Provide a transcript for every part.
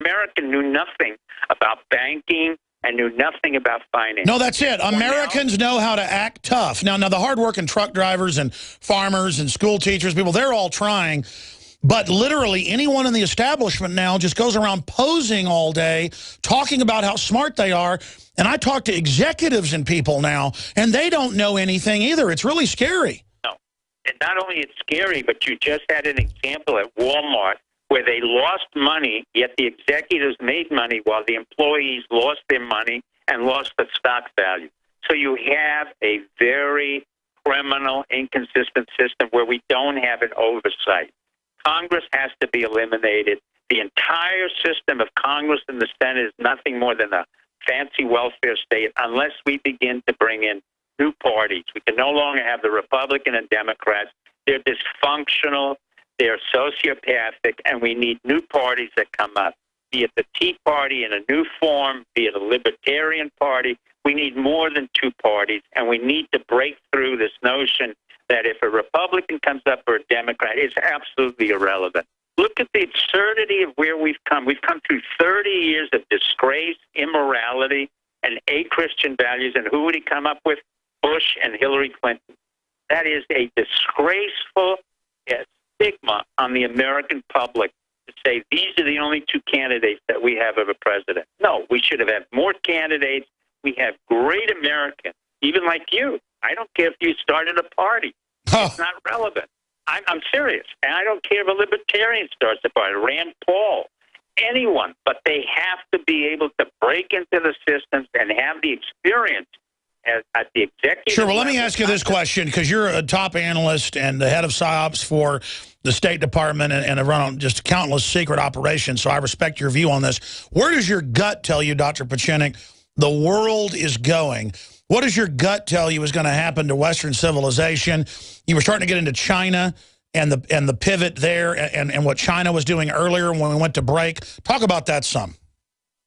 American knew nothing about banking and knew nothing about finance. No, that's it. Americans know how to act tough. Now, the hardworking truck drivers and farmers and school teachers, people, they're all trying. But literally anyone in the establishment now just goes around posing all day, talking about how smart they are. And I talk to executives and people now, and they don't know anything either. It's really scary. No. And not only it's scary, but you just had an example at Walmart where they lost money, yet the executives made money while the employees lost their money and lost the stock value. So you have a very criminal, inconsistent system where we don't have an oversight. Congress has to be eliminated. The entire system of Congress and the Senate is nothing more than a fancy welfare state unless we begin to bring in new parties. We can no longer have the Republican and Democrats. They're dysfunctional. They're sociopathic, and we need new parties that come up, be it the Tea Party in a new form, be it a Libertarian Party. We need more than two parties, and we need to break through this notion that if a Republican comes up or a Democrat, it's absolutely irrelevant. Look at the absurdity of where we've come. We've come through 30 years of disgrace, immorality, and a-Christian values, and who would he come up with? Bush and Hillary Clinton. That is a disgraceful stigma on the American public to say these are the only two candidates that we have of a president. No, we should have had more candidates. We have great Americans, even like you. I don't care if you started a party. It's not relevant. I'm serious. And I don't care if a libertarian starts a party, Rand Paul, anyone. But they have to be able to break into the systems and have the experience at the executive Sure, well, let level. me ask you this question, because you're a top analyst and the head of PSYOPs for the State Department and run on just countless secret operations, so I respect your view on this. Where does your gut tell you, Dr. Pieczenik, the world is going? What does your gut tell you is going to happen to Western civilization? You were starting to get into China and the pivot there and what China was doing earlier when we went to break. Talk about that some.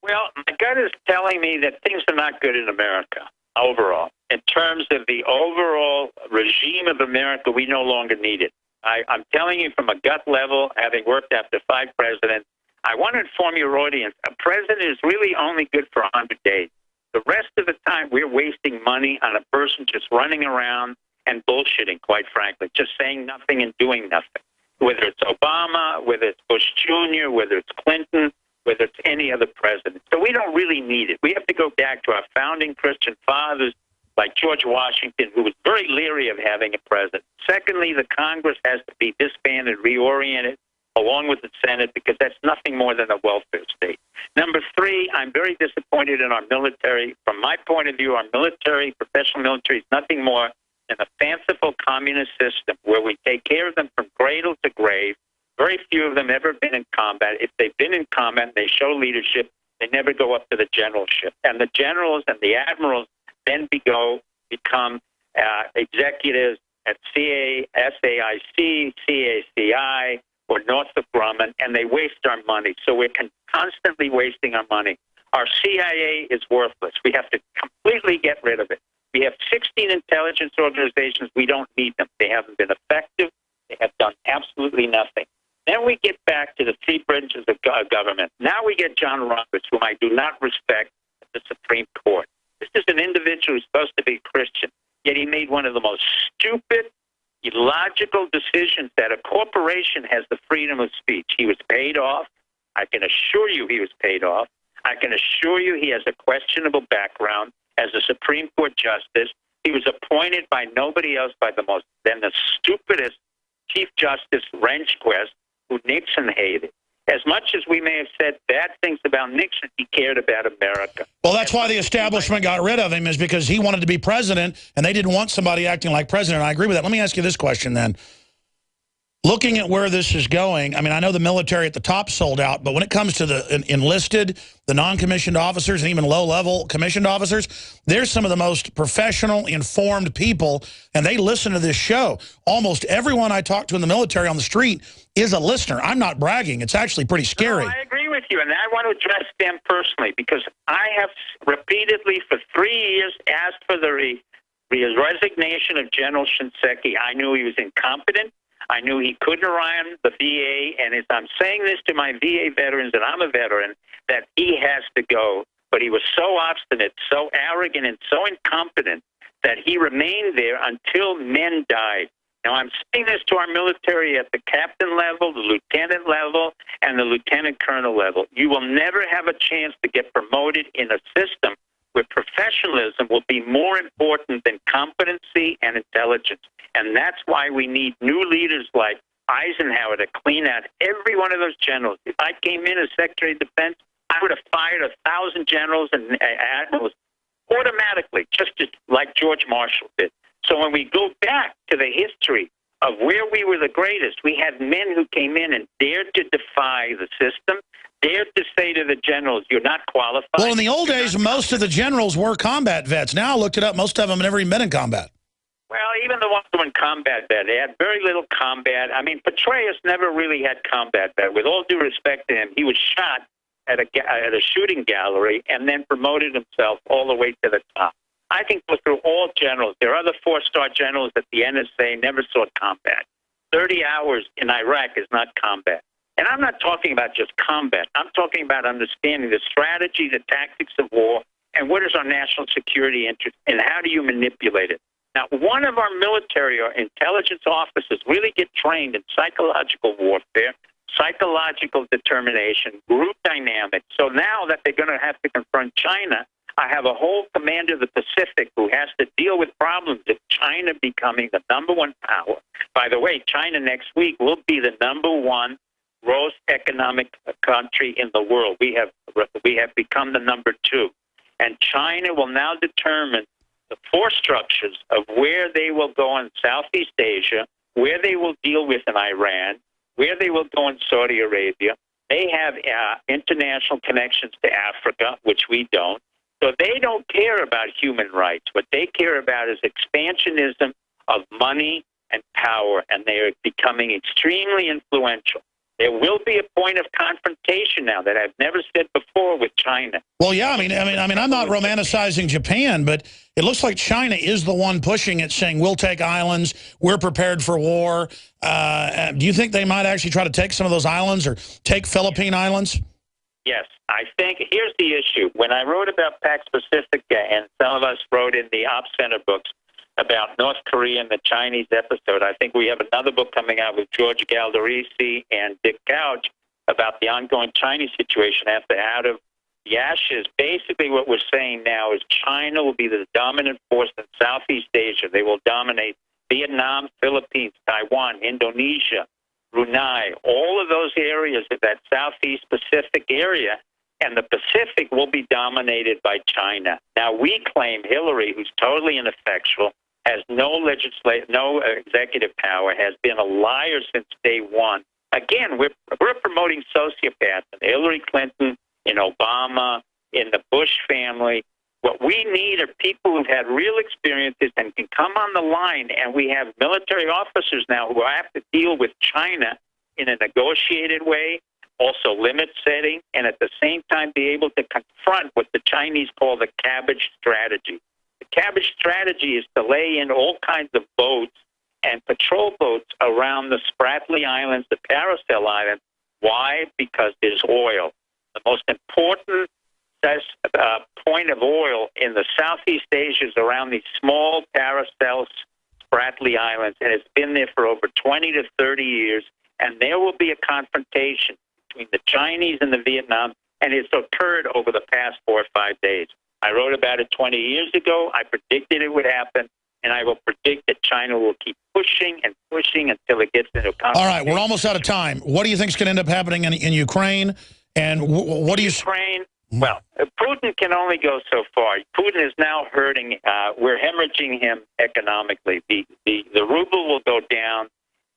Well, my gut is telling me that things are not good in America overall. In terms of the overall regime of America, we no longer need it. I'm telling you from a gut level, having worked after 5 presidents, I want to inform your audience, a president is really only good for 100 days. The rest of the time, we're wasting money on a person just running around and bullshitting, quite frankly, just saying nothing and doing nothing. Whether it's Obama, whether it's Bush Jr., whether it's Clinton, whether it's any other president. So we don't really need it. We have to go back to our founding Christian fathers like George Washington, who was very leery of having a president. Secondly, the Congress has to be disbanded, reoriented, along with the Senate, because that's nothing more than a welfare state. Number 3, I'm very disappointed in our military. From my point of view, our military, professional military, is nothing more than a fanciful communist system where we take care of them from cradle to grave. Very few of them ever been in combat. If they've been in combat, they show leadership. They never go up to the generalship. And the generals and the admirals then become executives at SAIC, CACI, or Northrop Grumman, and they waste our money. So we're constantly wasting our money. Our CIA is worthless. We have to completely get rid of it. We have 16 intelligence organizations. We don't need them. They haven't been effective. They have done absolutely nothing. Then we get back to the 3 branches of government. Now we get John Roberts, whom I do not respect, at the Supreme Court. This is an individual who's supposed to be Christian, yet he made one of the most stupid, illogical decisions that a corporation has the freedom of speech. He was paid off. I can assure you he was paid off. I can assure you he has a questionable background as a Supreme Court justice. He was appointed by nobody else than the stupidest Chief Justice Rehnquist, who Nixon hated. As much as we may have said bad things about Nixon, he cared about America. Well, that's why the establishment got rid of him, is because he wanted to be president, and they didn't want somebody acting like president. I agree with that. Let me ask you this question then. Looking at where this is going, I mean, I know the military at the top sold out, but when it comes to the enlisted, the non-commissioned officers, and even low-level commissioned officers, they're some of the most professional, informed people, and they listen to this show. Almost everyone I talk to in the military on the street is a listener. I'm not bragging. It's actually pretty scary. No, I agree with you, and I want to address them personally, because I have repeatedly for 3 years asked for the resignation of General Shinseki. I knew he was incompetent. I knew he couldn't run the VA, and as I'm saying this to my VA veterans, and I'm a veteran, that he has to go. But he was so obstinate, so arrogant, and so incompetent that he remained there until men died. Now, I'm saying this to our military at the captain level, the lieutenant level, and the lieutenant colonel level. You will never have a chance to get promoted in a system where professionalism will be more important than competency and intelligence. And that's why we need new leaders like Eisenhower to clean out every one of those generals. If I came in as Secretary of Defense, I would have fired 1,000 generals and admirals automatically, just like George Marshall did. So when we go back to the history of where we were the greatest, we had men who came in and dared to defy the system, dared to say to the generals, you're not qualified. Well, in the old days, most of the generals were combat vets. Now I looked it up, most of them have never even been in combat. Well, even the ones who were in combat vet, they had very little combat. I mean, Petraeus never really had combat vet. With all due respect to him, he was shot at a shooting gallery and then promoted himself all the way to the top. I think through all generals, there are other four-star generals that the NSA never saw combat. 30 hours in Iraq is not combat. And I'm not talking about just combat. I'm talking about understanding the strategy, the tactics of war, and what is our national security interest, and how do you manipulate it. Now, one of our military or intelligence officers really get trained in psychological warfare, psychological determination, group dynamics. So now that they're going to have to confront China, I have a whole commander of the Pacific who has to deal with problems of China becoming the #1 power. By the way, China next week will be the #1 gross economic country in the world. We have become the #2. And China will now determine the force structures of where they will go in Southeast Asia, where they will deal with in Iran, where they will go in Saudi Arabia. They have international connections to Africa, which we don't. So they don't care about human rights. What they care about is expansionism of money and power, and they are becoming extremely influential. There will be a point of confrontation now that I've never said before with China. Well, yeah, I mean, I'm not romanticizing Japan, but it looks like China is the one pushing it, saying we'll take islands, we're prepared for war. Do you think they might actually try to take some of those islands or take Philippine islands? Yes, I think here's the issue. When I wrote about Pax Pacifica, and some of us wrote in the Op Center books about North Korea and the Chinese episode, I think we have another book coming out with George Galdarisi and Dick Couch about the ongoing Chinese situation after Out of the Ashes. Basically what we're saying now is China will be the dominant force in Southeast Asia. They will dominate Vietnam, Philippines, Taiwan, Indonesia, Brunei, all of those areas of that Southeast Pacific area, and the Pacific will be dominated by China. Now, we claim Hillary, who's totally ineffectual, has no executive power, has been a liar since day one. Again, we're promoting sociopaths in Hillary Clinton, in Obama, in the Bush family. What we need are people who've had real experiences and can come on the line, and we have military officers now who have to deal with China in a negotiated way, also limit setting, and at the same time be able to confront what the Chinese call the cabbage strategy. The cabbage strategy is to lay in all kinds of boats and patrol boats around the Spratly Islands, the Paracel Islands. Why? Because there's oil. The most important point of oil in the Southeast Asia is around these small Paracel Spratly Islands, and it's been there for over 20 to 30 years, and there will be a confrontation between the Chinese and the Vietnam, and it's occurred over the past 4 or 5 days. I wrote about it 20 years ago. I predicted it would happen, and I will predict that China will keep pushing and pushing until it gets into a confrontation. All right, we're almost out of time. What do you think is going to end up happening in Ukraine? And what do you... Ukraine, well, Putin can only go so far. Putin is now hurting. We're hemorrhaging him economically. The ruble will go down.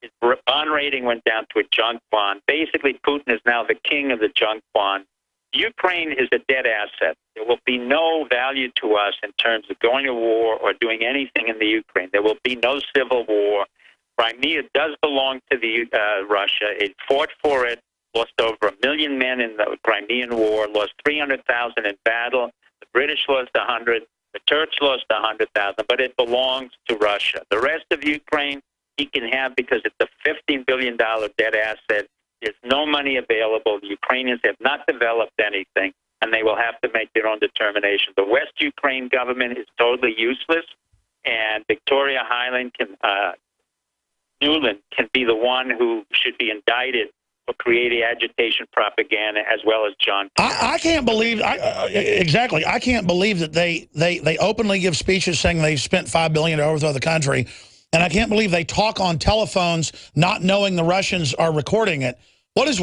His bond rating went down to a junk bond. Basically, Putin is now the king of the junk bond. Ukraine is a dead asset. There will be no value to us in terms of going to war or doing anything in the Ukraine. There will be no civil war. Crimea does belong to Russia. It fought for it, lost over 1 million men in the Crimean War, lost 300,000 in battle. The British lost 100. The Turks lost 100,000, but it belongs to Russia. The rest of Ukraine he can have because it's a $15 billion debt asset. There's no money available. The Ukrainians have not developed anything, and they will have to make their own determination. The West Ukraine government is totally useless, and Victoria Nuland can be the one who should be indicted for creating agitation propaganda, as well as John. I can't believe exactly. I can't believe that they openly give speeches saying they've spent $5 billion to overthrow the country, and I can't believe they talk on telephones not knowing the Russians are recording it. What is?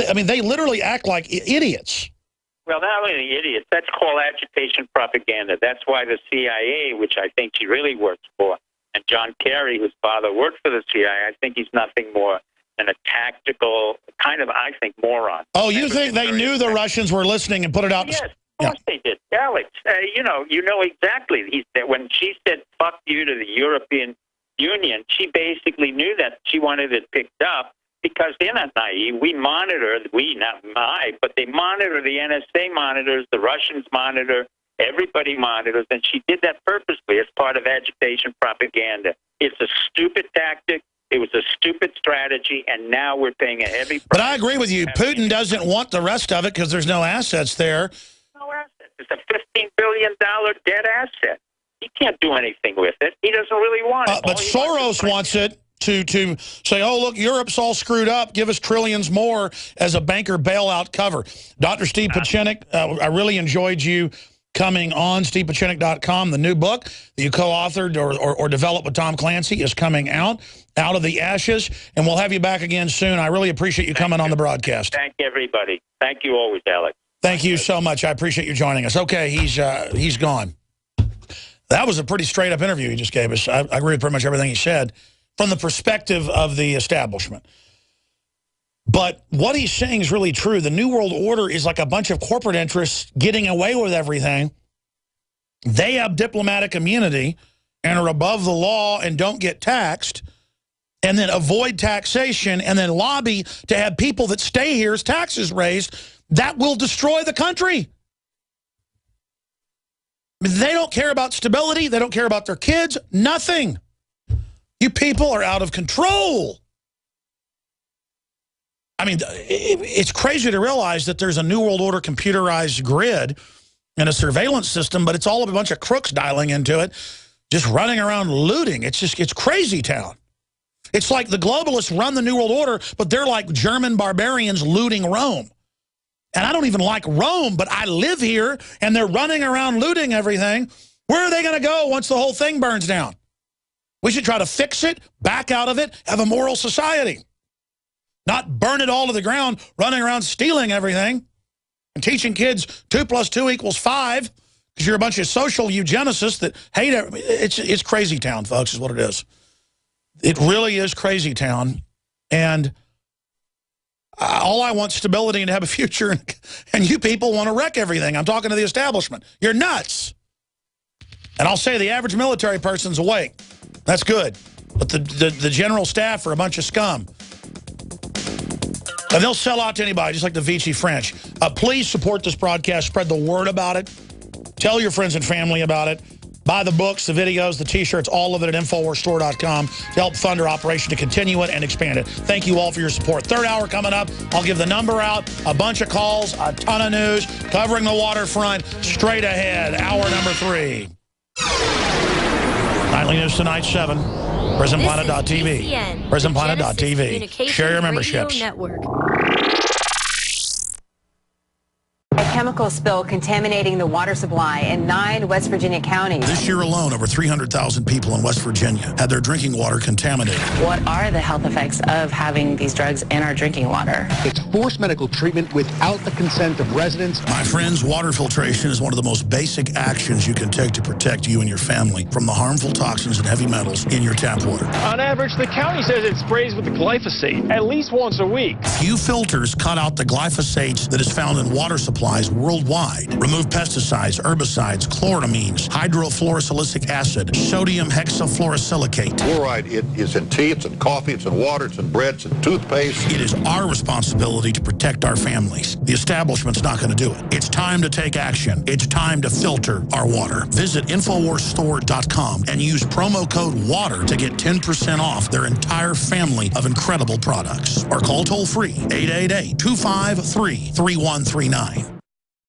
I mean, they literally act like idiots. Well, not only idiots. That's called agitation propaganda. That's why the CIA, which I think she really works for, and John Kerry, whose father worked for the CIA, I think he's nothing more than a tactical kind of, I think, moron. Oh, you think they knew the Russians were listening and put it out? Yes, of course they did. Alex, you know exactly. When she said, fuck you to the European Union, she basically knew that. She wanted it picked up because they're not naive. We monitor, not I, but they monitor, the NSA monitors, the Russians monitor, everybody monitors, and she did that purposely as part of agitation propaganda. It's a stupid tactic. It was a stupid strategy, and now we're paying a heavy price. But I agree with you. Putin doesn't want the rest of it because there's no assets there. No assets. It's a $15 billion debt asset. He can't do anything with it. He doesn't really want it. But Soros wants it to say, oh, look, Europe's all screwed up. Give us trillions more as a banker bailout cover. Dr. Steve Pieczenik, I really enjoyed you coming on. StevePieczenik.com. The new book that you co-authored or developed with Tom Clancy is coming out of the ashes, and we'll have you back again soon. I really appreciate you coming on the broadcast. Thank everybody. Thank you always, Alex. Thank you so much. I appreciate you joining us. Okay, he's gone. That was a pretty straight-up interview he just gave us. I agree with pretty much everything he said from the perspective of the establishment. But what he's saying is really true. The New World Order is like a bunch of corporate interests getting away with everything. They have diplomatic immunity and are above the law and don't get taxed, and then avoid taxation and then lobby to have people that stay here's taxes raised. That will destroy the country. They don't care about stability. They don't care about their kids. Nothing. You people are out of control. I mean, it's crazy to realize that there's a New World Order computerized grid and a surveillance system, but it's all a bunch of crooks dialing into it, just running around looting. It's crazy town. It's like the globalists run the New World Order, but they're like German barbarians looting Rome. And I don't even like Rome, but I live here, and they're running around looting everything. Where are they going to go once the whole thing burns down? We should try to fix it, back out of it, have a moral society. Not burn it all to the ground, running around stealing everything and teaching kids 2 + 2 = 5 because you're a bunch of social eugenicists that hate it. It's crazy town, folks, is what it is. It really is crazy town. And all I want is stability and to have a future, and you people want to wreck everything. I'm talking to the establishment. You're nuts. And I'll say the average military person's awake. That's good. But the general staff are a bunch of scum. And they'll sell out to anybody, just like the Vichy French. Please support this broadcast. Spread the word about it. Tell your friends and family about it. Buy the books, the videos, the T-shirts, all of it at InfoWarsStore.com to help fund our operation to continue it and expand it. Thank you all for your support. Third hour coming up. I'll give the number out, a bunch of calls, a ton of news, covering the waterfront, straight ahead. Hour number 3. Nightly News Tonight, 7. PrisonPlanet.tv. PrisonPlanet.tv. Share your memberships. A chemical spill contaminating the water supply in 9 West Virginia counties. This year alone, over 300,000 people in West Virginia had their drinking water contaminated. What are the health effects of having these drugs in our drinking water? It's forced medical treatment without the consent of residents. My friends, water filtration is one of the most basic actions you can take to protect you and your family from the harmful toxins and heavy metals in your tap water. On average, the county says it sprays with the glyphosate at least once a week. Few filters cut out the glyphosate that is found in water supply supplies worldwide. Remove pesticides, herbicides, chloramines, hydrofluorosilicic acid, sodium hexafluorosilicate. Fluoride, it is in tea, it's in coffee, it's in water, it's in bread, it's in toothpaste. It is our responsibility to protect our families. The establishment's not going to do it. It's time to take action. It's time to filter our water. Visit InfoWarsStore.com and use promo code WATER to get 10% off their entire family of incredible products. Or call toll-free 888-253-3139.